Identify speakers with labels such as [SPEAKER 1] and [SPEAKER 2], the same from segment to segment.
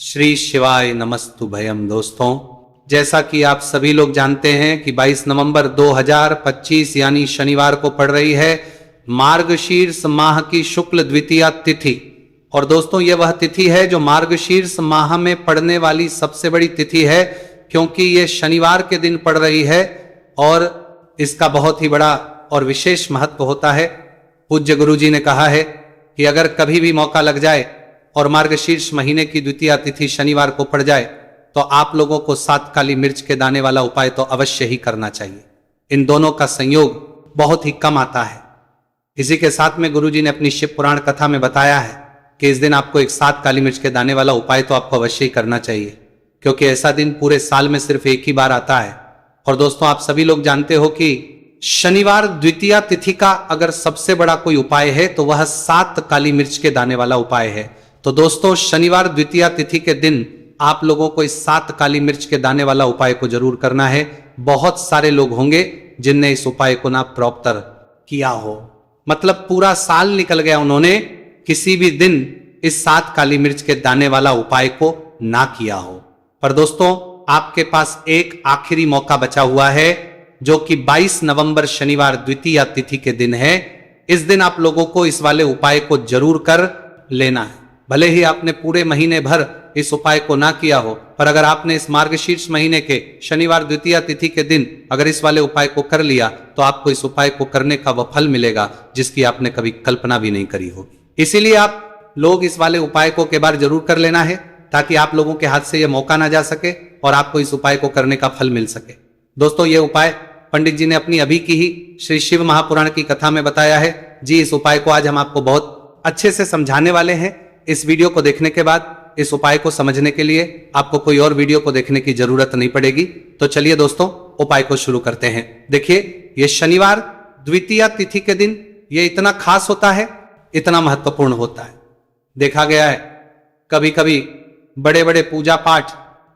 [SPEAKER 1] श्री शिवाय नमस्तुभयम। दोस्तों, जैसा कि आप सभी लोग जानते हैं कि 22 नवंबर 2025 यानी शनिवार को पड़ रही है मार्गशीर्ष माह की शुक्ल द्वितीया तिथि। और दोस्तों, यह वह तिथि है जो मार्गशीर्ष माह में पड़ने वाली सबसे बड़ी तिथि है, क्योंकि यह शनिवार के दिन पड़ रही है और इसका बहुत ही बड़ा और विशेष महत्व होता है। पूज्य गुरु जी ने कहा है कि अगर कभी भी मौका लग जाए और मार्गशीर्ष महीने की द्वितीया तिथि शनिवार को पड़ जाए तो आप लोगों को 7 काली मिर्च के दाने वाला उपाय तो अवश्य ही करना चाहिए। इन दोनों का संयोग बहुत ही कम आता है। इसी के साथ में गुरुजी ने अपनी शिव पुराण कथा में बताया है कि इस दिन आपको एक 7 काली मिर्च के दाने वाला उपाय तो आपको अवश्य ही करना चाहिए, क्योंकि ऐसा दिन पूरे साल में सिर्फ एक ही बार आता है। और दोस्तों, आप सभी लोग जानते हो कि शनिवार द्वितीया तिथि का अगर सबसे बड़ा कोई उपाय है तो वह 7 काली मिर्च के दाने वाला उपाय है। तो दोस्तों, शनिवार द्वितीया तिथि के दिन आप लोगों को इस 7 काली मिर्च के दाने वाला उपाय को जरूर करना है। बहुत सारे लोग होंगे जिनने इस उपाय को ना प्रॉपर किया हो, मतलब पूरा साल निकल गया, उन्होंने किसी भी दिन इस 7 काली मिर्च के दाने वाला उपाय को ना किया हो। पर दोस्तों, आपके पास एक आखिरी मौका बचा हुआ है, जो कि 22 नवंबर शनिवार द्वितीया तिथि के दिन है। इस दिन आप लोगों को इस वाले उपाय को जरूर कर लेना है। भले ही आपने पूरे महीने भर इस उपाय को ना किया हो, पर अगर आपने इस मार्गशीर्ष महीने के शनिवार द्वितीया तिथि के दिन अगर इस वाले उपाय को कर लिया तो आपको इस उपाय को करने का वह फल मिलेगा जिसकी आपने कभी कल्पना भी नहीं करी होगी। इसीलिए आप लोग इस वाले उपाय को के बार जरूर कर लेना है, ताकि आप लोगों के हाथ से यह मौका ना जा सके और आपको इस उपाय को करने का फल मिल सके। दोस्तों, यह उपाय पंडित जी ने अपनी अभी की ही श्री शिव महापुराण की कथा में बताया है। जी, इस उपाय को आज हम आपको बहुत अच्छे से समझाने वाले हैं। इस वीडियो को देखने के बाद इस उपाय को समझने के लिए आपको कोई और वीडियो को देखने की जरूरत नहीं पड़ेगी। तो चलिए दोस्तों, उपाय को शुरू करते हैं। देखिए, यह शनिवार द्वितीया तिथि के दिन यह इतना खास होता है, इतना महत्वपूर्ण होता है। देखा गया है कभी कभी बड़े बड़े पूजा पाठ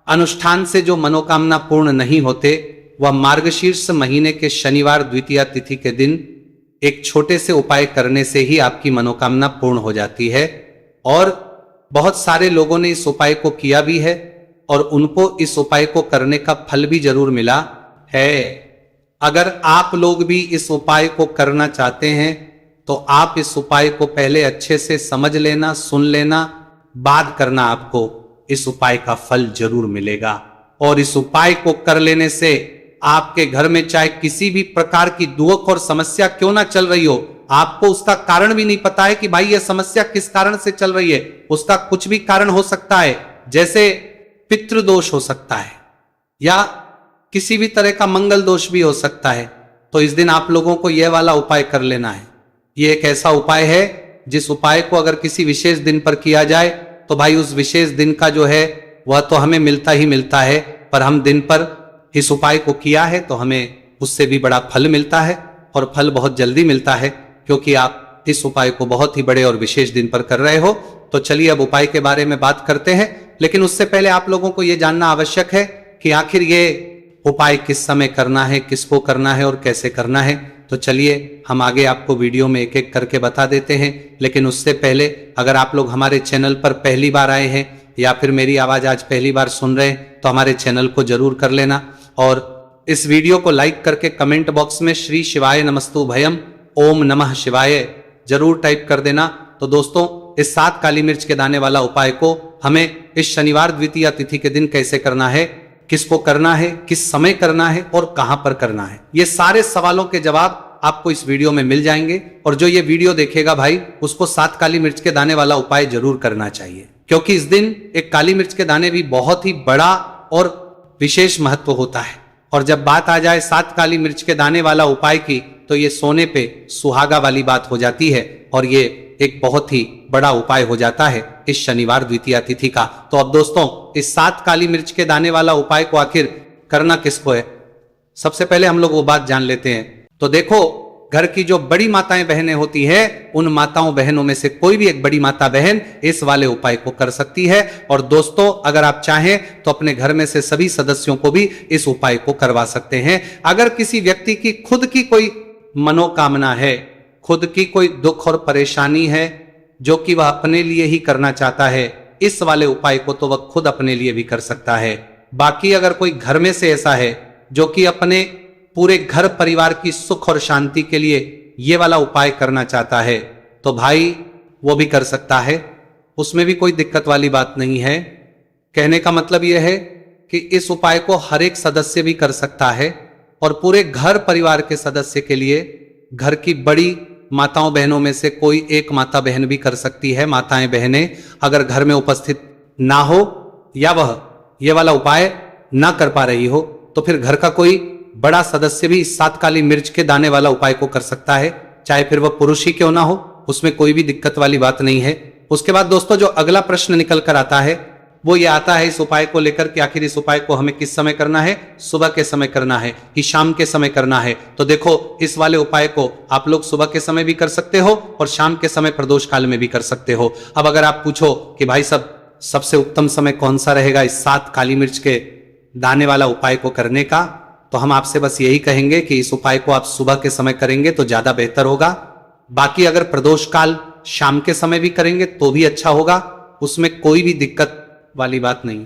[SPEAKER 1] अनुष्ठान से जो मनोकामना पूर्ण नहीं होते, वह मार्गशीर्ष महीने के शनिवार द्वितीया तिथि के दिन एक छोटे से उपाय करने से ही आपकी मनोकामना पूर्ण हो जाती है। और बहुत सारे लोगों ने इस उपाय को किया भी है और उनको इस उपाय को करने का फल भी जरूर मिला है। अगर आप लोग भी इस उपाय को करना चाहते हैं तो आप इस उपाय को पहले अच्छे से समझ लेना, सुन लेना, बाद करना, आपको इस उपाय का फल जरूर मिलेगा। और इस उपाय को कर लेने से आपके घर में चाहे किसी भी प्रकार की दुख और समस्या क्यों ना चल रही हो, आपको उसका कारण भी नहीं पता है कि भाई यह समस्या किस कारण से चल रही है, उसका कुछ भी कारण हो सकता है, जैसे पितृदोष हो सकता है या किसी भी तरह का मंगल दोष भी हो सकता है। तो इस दिन आप लोगों को यह वाला उपाय कर लेना है। यह एक ऐसा उपाय है जिस उपाय को अगर किसी विशेष दिन पर किया जाए तो भाई उस विशेष दिन का जो है वह तो हमें मिलता ही मिलता है, पर हम दिन पर इस उपाय को किया है तो हमें उससे भी बड़ा फल मिलता है, और फल बहुत जल्दी मिलता है, क्योंकि आप इस उपाय को बहुत ही बड़े और विशेष दिन पर कर रहे हो। तो चलिए अब उपाय के बारे में बात करते हैं, लेकिन उससे पहले आप लोगों को यह जानना आवश्यक है कि आखिर ये उपाय किस समय करना है, किसको करना है और कैसे करना है। तो चलिए हम आगे आपको वीडियो में एक एक करके बता देते हैं। लेकिन उससे पहले अगर आप लोग हमारे चैनल पर पहली बार आए हैं या फिर मेरी आवाज आज पहली बार सुन रहे हैं तो हमारे चैनल को जरूर कर लेना, और इस वीडियो को लाइक करके कमेंट बॉक्स में श्री शिवाय नमस्तुभयम ओम नमः शिवाय जरूर टाइप कर देना। तो दोस्तों, इस 7 काली मिर्च के दाने वाला उपाय को हमें इस शनिवार द्वितीया तिथि के दिन कैसे करना है, किसको करना है, किस समय करना है और कहां पर करना है, ये सारे सवालों के जवाब आपको इस वीडियो में मिल जाएंगे। और जो ये वीडियो देखेगा भाई, उसको 7 काली मिर्च के दाने वाला उपाय जरूर करना चाहिए, क्योंकि इस दिन एक काली मिर्च के दाने भी बहुत ही बड़ा और विशेष महत्व होता है। और जब बात आ जाए 7 काली मिर्च के दाने वाला उपाय की, तो ये सोने पे सुहागा वाली बात हो जाती है और ये एक बहुत ही बड़ा उपाय हो जाता है इस शनिवार द्वितीया तिथि का। तो अब दोस्तों, इस 7 काली मिर्च के दाने वाला उपाय को आखिर करना किसको है, सबसे पहले हम लोग वो बात जान लेते हैं। तो देखो, घर की जो बड़ी माताएं बहनें होती है, उन माताओं बहनों में से कोई भी एक बड़ी माता बहन इस वाले उपाय को कर सकती है। और दोस्तों, अगर आप चाहें तो अपने घर में से सभी सदस्यों को भी इस उपाय को करवा सकते हैं। अगर किसी व्यक्ति की खुद की कोई मनोकामना है, खुद की कोई दुख और परेशानी है जो कि वह अपने लिए ही करना चाहता है, इस वाले उपाय को तो वह खुद अपने लिए भी कर सकता है। बाकी अगर कोई घर में से ऐसा है जो कि अपने पूरे घर परिवार की सुख और शांति के लिए ये वाला उपाय करना चाहता है तो भाई वो भी कर सकता है, उसमें भी कोई दिक्कत वाली बात नहीं है। कहने का मतलब यह है कि इस उपाय को हर एक सदस्य भी कर सकता है और पूरे घर परिवार के सदस्य के लिए घर की बड़ी माताओं बहनों में से कोई एक माता बहन भी कर सकती है। माताएं बहनें अगर घर में उपस्थित ना हो या वह ये वाला उपाय ना कर पा रही हो तो फिर घर का कोई बड़ा सदस्य भी इस 7 काली मिर्च के दाने वाला उपाय को कर सकता है, चाहे फिर वह पुरुष ही क्यों ना हो, उसमें कोई भी दिक्कत वाली बात नहीं है। उसके बाद दोस्तों जो अगला प्रश्न निकल कर आता है वो ये आता है इस उपाय को लेकर कि आखिर इस उपाय को हमें किस समय करना है, सुबह के समय करना है कि शाम के समय करना है। तो देखो इस वाले उपाय को आप लोग सुबह के समय भी कर सकते हो और शाम के समय प्रदोष काल में भी कर सकते हो। अब अगर आप पूछो कि भाई सब सबसे उत्तम समय कौन सा रहेगा इस 7 काली मिर्च के दाने वाला उपाय को करने का, तो हम आपसे बस यही कहेंगे कि इस उपाय को आप सुबह के समय करेंगे तो ज्यादा बेहतर होगा। बाकी अगर प्रदोष काल शाम के समय भी करेंगे तो भी अच्छा होगा, उसमें कोई भी दिक्कत वाली बात नहीं।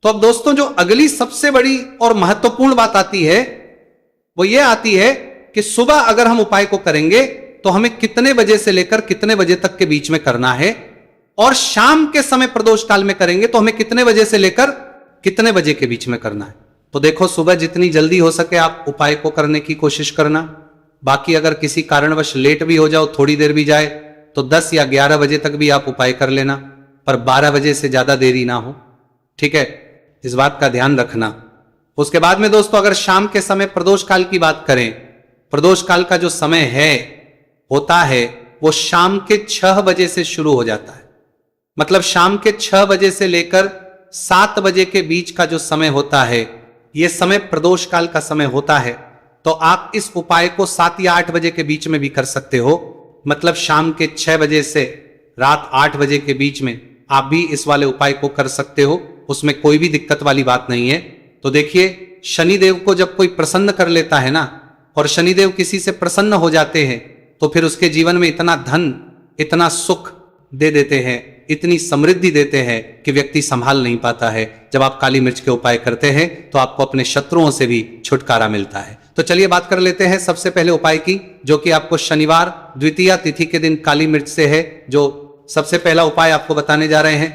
[SPEAKER 1] तो अब दोस्तों जो अगली सबसे बड़ी और महत्वपूर्ण बात आती है वो ये आती है कि सुबह अगर हम उपाय को करेंगे तो हमें कितने बजे से लेकर कितने बजे तक के बीच में करना है, और शाम के समय प्रदोष काल में करेंगे तो हमें कितने बजे से लेकर कितने बजे के बीच में करना है। तो देखो सुबह जितनी जल्दी हो सके आप उपाय को करने की कोशिश करना। बाकी अगर किसी कारणवश लेट भी हो जाओ, थोड़ी देर भी जाए, तो 10 या 11 बजे तक भी आप उपाय कर लेना, पर 12 बजे से ज्यादा देरी ना हो, ठीक है, इस बात का ध्यान रखना। उसके बाद में दोस्तों अगर शाम के समय प्रदोष काल की बात करें, प्रदोष काल का जो समय है होता है वो शाम के 6 बजे से शुरू हो जाता है। मतलब शाम के 6 बजे से लेकर 7 बजे के बीच का जो समय होता है यह समय प्रदोष काल का समय होता है। तो आप इस उपाय को 7 या 8 बजे के बीच में भी कर सकते हो। मतलब शाम के 6 बजे से रात 8 बजे के बीच में आप भी इस वाले उपाय को कर सकते हो, उसमें कोई भी दिक्कत वाली बात नहीं है। तो देखिए शनिदेव को जब कोई प्रसन्न कर लेता है ना, और शनिदेव किसी से प्रसन्न हो जाते हैं तो फिर उसके जीवन में इतना धन, इतना सुख दे देते हैं, इतनी समृद्धि देते हैं कि व्यक्ति संभाल नहीं पाता है। जब आप काली मिर्च के उपाय करते हैं तो आपको अपने शत्रुओं से भी छुटकारा मिलता है। तो चलिए बात कर लेते हैं सबसे पहले उपाय की, जो कि आपको शनिवार द्वितीया तिथि के दिन काली मिर्च से है। जो सबसे पहला उपाय आपको बताने जा रहे हैं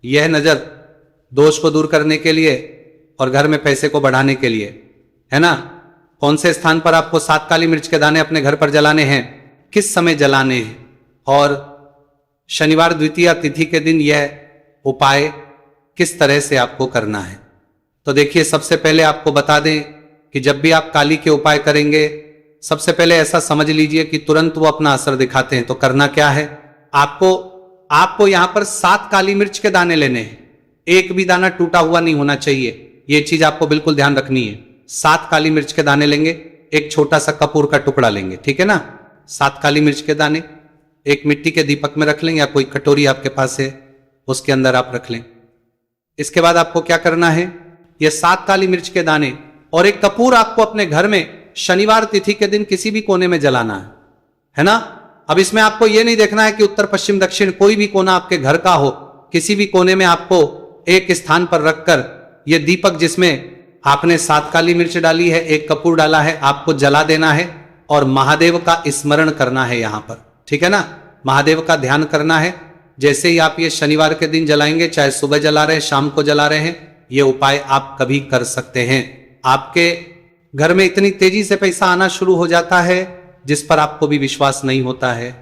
[SPEAKER 1] यह नजर दोष को दूर करने के लिए और घर में पैसे को बढ़ाने के लिए है ना। कौन से स्थान पर आपको 7 काली मिर्च के दाने अपने घर पर जलाने हैं, किस समय जलाने हैं, और शनिवार द्वितीया तिथि के दिन यह उपाय किस तरह से आपको करना है। तो देखिए सबसे पहले आपको बता दें कि जब भी आप काली के उपाय करेंगे सबसे पहले ऐसा समझ लीजिए कि तुरंत वो अपना असर दिखाते हैं। तो करना क्या है, आपको यहां पर 7 काली मिर्च के दाने लेने हैं, एक भी दाना टूटा हुआ नहीं होना चाहिए, यह चीज आपको बिल्कुल ध्यान रखनी है। 7 काली मिर्च के दाने लेंगे, एक छोटा सा कपूर का टुकड़ा लेंगे, ठीक है ना। 7 काली मिर्च के दाने एक मिट्टी के दीपक में रख लें या कोई कटोरी आपके पास है उसके अंदर आप रख लें। इसके बाद आपको क्या करना है, ये 7 काली मिर्च के दाने और एक कपूर आपको अपने घर में शनिवार तिथि के दिन किसी भी कोने में जलाना है ना। अब इसमें आपको यह नहीं देखना है कि उत्तर पश्चिम दक्षिण कोई भी कोना आपके घर का हो, किसी भी कोने में आपको एक स्थान पर रखकर यह दीपक जिसमें आपने 7 काली मिर्च डाली है, एक कपूर डाला है, आपको जला देना है और महादेव का स्मरण करना है यहां पर, ठीक है ना। महादेव का ध्यान करना है। जैसे ही आप ये शनिवार के दिन जलाएंगे, चाहे सुबह जला रहे हैं, शाम को जला रहे हैं, ये उपाय आप कभी कर सकते हैं। आपके घर में इतनी तेजी से पैसा आना शुरू हो जाता है जिस पर आपको भी विश्वास नहीं होता है।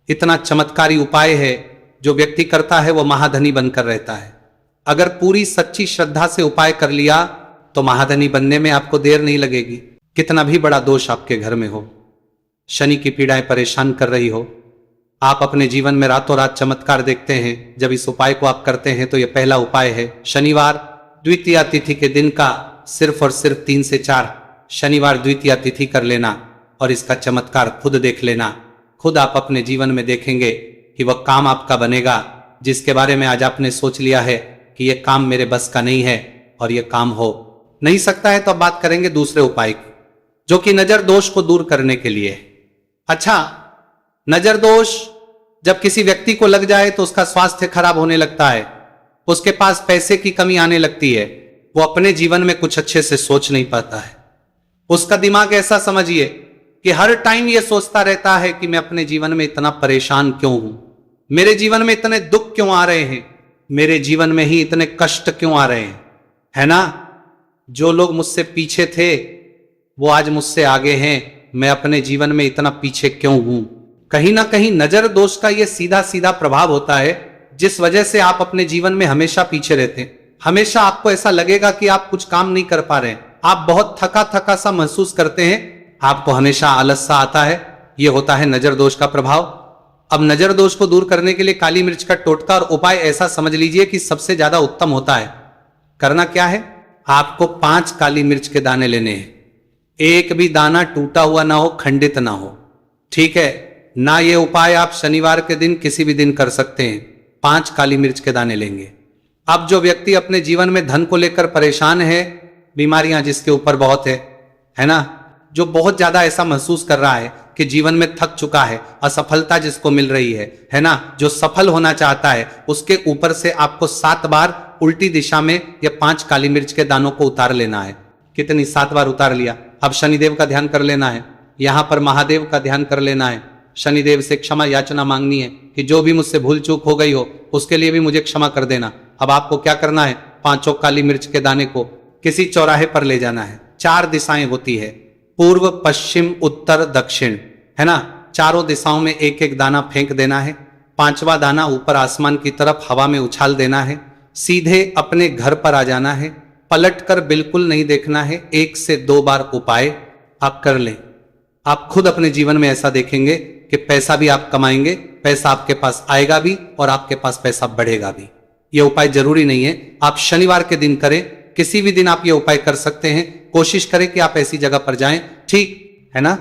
[SPEAKER 1] इतना चमत्कारी उपाय है, जो व्यक्ति करता है वो महाधनी बनकर रहता है। अगर पूरी सच्ची श्रद्धा से उपाय कर लिया तो महाधनी बनने में आपको देर नहीं लगेगी। कितना भी बड़ा दोष आपके घर में हो, शनि की पीड़ाएं परेशान कर रही हो, आप अपने जीवन में रातों रात चमत्कार देखते हैं। जब इस उपाय को आप करते हैं तो यह पहला उपाय है। शनिवार द्वितीया तिथि के दिन का सिर्फ और सिर्फ 3 से 4 शनिवार द्वितीया तिथि कर लेना और इसका चमत्कार खुद देख लेना। खुद आप अपने जीवन में देखेंगे कि वह काम आपका बनेगा जिसके बारे में आज आपने सोच लिया है कि यह काम मेरे बस का नहीं है और यह काम हो नहीं सकता है। तो अब बात करेंगे दूसरे उपाय की, जो कि नजर दोष को दूर करने के लिए है। अच्छा, नजर दोष जब किसी व्यक्ति को लग जाए तो उसका स्वास्थ्य खराब होने लगता है, उसके पास पैसे की कमी आने लगती है, वो अपने जीवन में कुछ अच्छे से सोच नहीं पाता है। उसका दिमाग ऐसा समझिए कि हर टाइम ये सोचता रहता है कि मैं अपने जीवन में इतना परेशान क्यों हूं, मेरे जीवन में इतने दुख क्यों आ रहे हैं, मेरे जीवन में ही इतने कष्ट क्यों आ रहे हैं, है ना। जो लोग मुझसे पीछे थे वो आज मुझसे आगे हैं, मैं अपने जीवन में इतना पीछे क्यों हूं। कहीं ना कहीं नजर दोष का ये सीधा सीधा प्रभाव होता है, जिस वजह से आप अपने जीवन में हमेशा पीछे रहते हैं। हमेशा आपको ऐसा लगेगा कि आप कुछ काम नहीं कर पा रहे हैं, आप बहुत थका थका सा महसूस करते हैं, आपको हमेशा आलस सा आता है। यह होता है नजर दोष का प्रभाव। अब नजर दोष को दूर करने के लिए काली मिर्च का टोटका और उपाय ऐसा समझ लीजिए कि सबसे ज्यादा उत्तम होता है। करना क्या है, आपको 5 काली मिर्च के दाने लेने हैं। एक भी दाना टूटा हुआ ना हो, खंडित ना हो, ठीक है ना। ये उपाय आप शनिवार के दिन किसी भी दिन कर सकते हैं। 5 काली मिर्च के दाने लेंगे। अब जो व्यक्ति अपने जीवन में धन को लेकर परेशान है, बीमारियां जिसके ऊपर बहुत है ना, जो बहुत ज्यादा ऐसा महसूस कर रहा है कि जीवन में थक चुका है, असफलता जिसको मिल रही है ना, जो सफल होना चाहता है, उसके ऊपर से आपको 7 बार उल्टी दिशा में या 5 काली मिर्च के दानों को उतार लेना है। कितनी? 7 बार उतार लिया। अब शनिदेव का ध्यान कर लेना है, यहां पर महादेव का ध्यान कर लेना है, शनिदेव से क्षमा याचना मांगनी है कि जो भी मुझसे भूल चूक हो गई हो उसके लिए भी मुझे क्षमा कर देना। अब आपको क्या करना है, 5 काली मिर्च के दाने को किसी चौराहे पर ले जाना है। 4 दिशाएं होती है, पूर्व, पश्चिम, उत्तर, दक्षिण, है ना। चारों दिशाओं में एक एक दाना फेंक देना है। 5वां दाना ऊपर आसमान की तरफ हवा में उछाल देना है। सीधे अपने घर पर आ जाना है, पलटकर बिल्कुल नहीं देखना है। 1 से 2 बार उपाय आप कर लें। आप खुद अपने जीवन में ऐसा देखेंगे कि पैसा भी आप कमाएंगे, पैसा आपके पास आएगा भी और आपके पास पैसा बढ़ेगा भी। यह उपाय जरूरी नहीं है आप शनिवार के दिन करें, किसी भी दिन आप ये उपाय कर सकते हैं। कोशिश करें कि आप ऐसी जगह पर जाएं, ठीक है ना,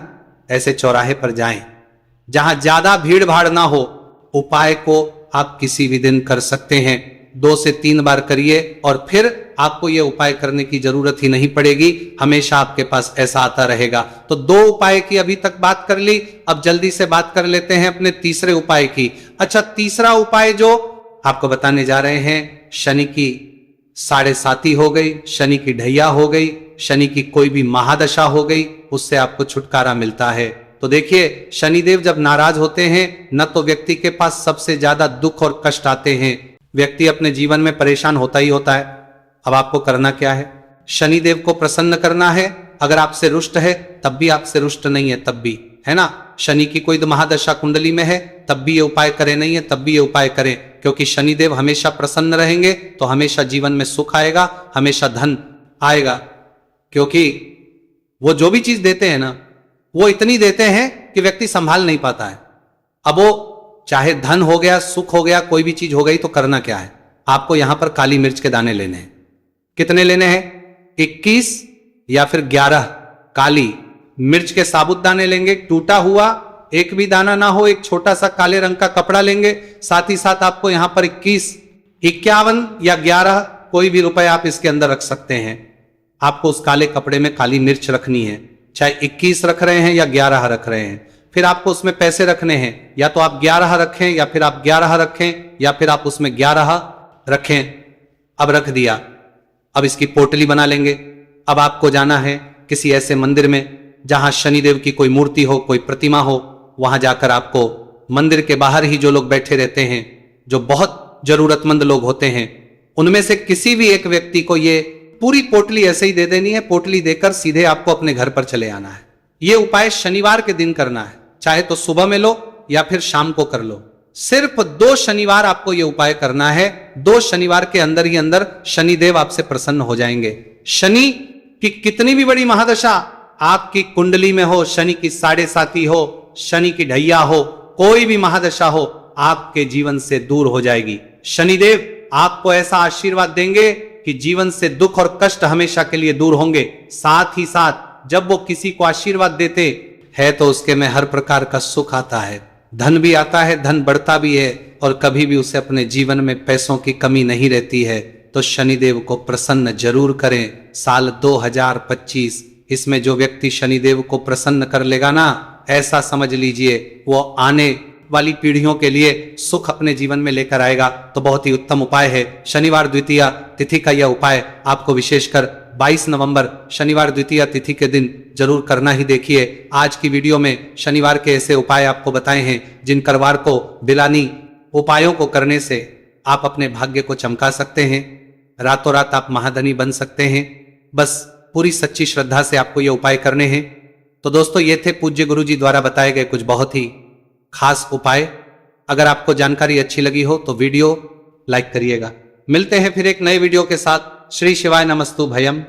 [SPEAKER 1] ऐसे चौराहे पर जाएं जहां ज्यादा भीड़ भाड़ ना हो। उपाय को आप किसी भी दिन कर सकते हैं, 2 से 3 बार करिए और फिर आपको यह उपाय करने की जरूरत ही नहीं पड़ेगी, हमेशा आपके पास ऐसा आता रहेगा। तो 2 उपाय की अभी तक बात कर ली, अब जल्दी से बात कर लेते हैं अपने तीसरे उपाय की। अच्छा, तीसरा उपाय जो आपको बताने जा रहे हैं, शनि की 7.5 हो गई, शनि की ढैया हो गई, शनि की कोई भी महादशा हो गई, उससे आपको छुटकारा मिलता है। तो देखिए, शनिदेव जब नाराज होते हैं न तो व्यक्ति के पास सबसे ज्यादा दुख और कष्ट आते हैं, व्यक्ति अपने जीवन में परेशान होता ही होता है। अब आपको करना क्या है, शनिदेव को प्रसन्न करना है। अगर आपसे रुष्ट है तब भी, आपसे रुष्ट नहीं है तब भी, है ना, शनि की कोई महादशा कुंडली में है तब भी ये उपाय करें, नहीं है तब भी ये उपाय करें, क्योंकि शनिदेव हमेशा प्रसन्न रहेंगे तो हमेशा जीवन में सुख आएगा, हमेशा धन आएगा। क्योंकि वो जो भी चीज देते हैं ना, वो इतनी देते हैं कि व्यक्ति संभाल नहीं पाता है। अब वो चाहे धन हो गया, सुख हो गया, कोई भी चीज हो गई, तो करना क्या है, आपको यहां पर काली मिर्च के दाने लेने हैं। कितने लेने हैं, 21 या फिर 11 काली मिर्च के साबुत दाने लेंगे। टूटा हुआ एक भी दाना ना हो, एक छोटा सा काले रंग का कपड़ा लेंगे। साथ ही साथ आपको यहां पर 21, 51 या 11 कोई भी रुपए आप इसके अंदर रख सकते हैं। आपको उस काले कपड़े में काली मिर्च रखनी है, चाहे 21 रख रहे हैं या 11 रख रहे हैं। फिर आपको उसमें पैसे रखने हैं, या तो आप 11 रखें या फिर आप 11 रखें या फिर आप उसमें 11 रखें। अब रख दिया, अब इसकी पोटली बना लेंगे। अब आपको जाना है किसी ऐसे मंदिर में जहां शनिदेव की कोई मूर्ति हो, कोई प्रतिमा हो, वहां जाकर आपको मंदिर के बाहर ही जो लोग बैठे रहते हैं, जो बहुत जरूरतमंद लोग होते हैं, उनमें से किसी भी एक व्यक्ति को ये पूरी पोटली ऐसे ही दे देनी है। पोटली देकर सीधे आपको अपने घर पर चले आना है। यह उपाय शनिवार के दिन करना है, चाहे तो सुबह में लो या फिर शाम को कर लो। सिर्फ 2 शनिवार आपको यह उपाय करना है। 2 शनिवार के अंदर ही अंदर शनिदेव आपसे प्रसन्न हो जाएंगे। शनि की कितनी भी बड़ी महादशा आपकी कुंडली में हो, शनि की 7.5 हो, शनि की ढैया हो, कोई भी महादशा हो, आपके जीवन से दूर हो जाएगी। शनिदेव आपको ऐसा आशीर्वाद देंगे कि जीवन से दुख और कष्ट हमेशा के लिए दूर होंगे। साथ ही साथ जब वो किसी को आशीर्वाद देते हैं तो उसके में हर प्रकार का सुख आता है, धन भी आता है, धन बढ़ता भी है और कभी भी उसे अपने जीवन में पैसों की कमी नहीं रहती है। तो शनिदेव को प्रसन्न जरूर करें। साल 2025 इसमें जो व्यक्ति शनिदेव को प्रसन्न कर लेगा ना, ऐसा समझ लीजिए वो आने वाली पीढ़ियों के लिए सुख अपने जीवन में लेकर आएगा। तो बहुत ही उत्तम उपाय है। शनिवार द्वितीया तिथि का यह उपाय आपको विशेषकर 22 नवंबर शनिवार द्वितीया तिथि के दिन जरूर करना ही। देखिए, आज की वीडियो में शनिवार के ऐसे उपाय आपको बताए हैं जिन करवार को बिलानी उपायों को करने से आप अपने भाग्य को चमका सकते हैं। रातों रात आप महाधनी बन सकते हैं। बस पूरी सच्ची श्रद्धा से आपको ये उपाय करने हैं। तो दोस्तों, ये थे पूज्य गुरु जी द्वारा बताए गए कुछ बहुत ही खास उपाय। अगर आपको जानकारी अच्छी लगी हो तो वीडियो लाइक करिएगा। मिलते हैं फिर एक नए वीडियो के साथ। श्री शिवाय नमस्तु भयम।